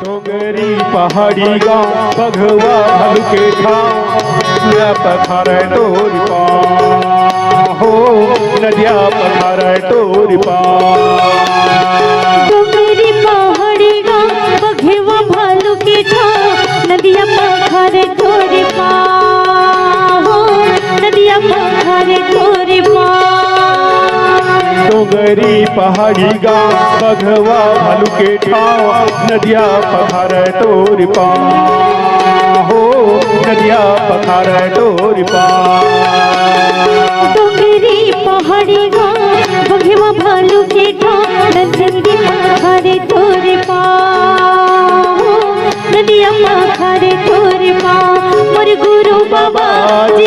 डोंगरी पहाड़ी गाँव बघवा हल्के नदिया पथार तोरी हो नदिया पथार तोरी डोंगरी पहाड़ी गाँव बघवा भालू के नदिया पथार तोरी हो नदिया पथार तोरी डोंगरी पहाड़ी गाँव बघवा भालू के नदिया पथार तोरी हो नदिया पथार तोरी डोंगरी पहाड़ी गाँव बघवा भालू के नदिया पथार तोरी नदिया पथार तोरी मोर गुरु बाबा जी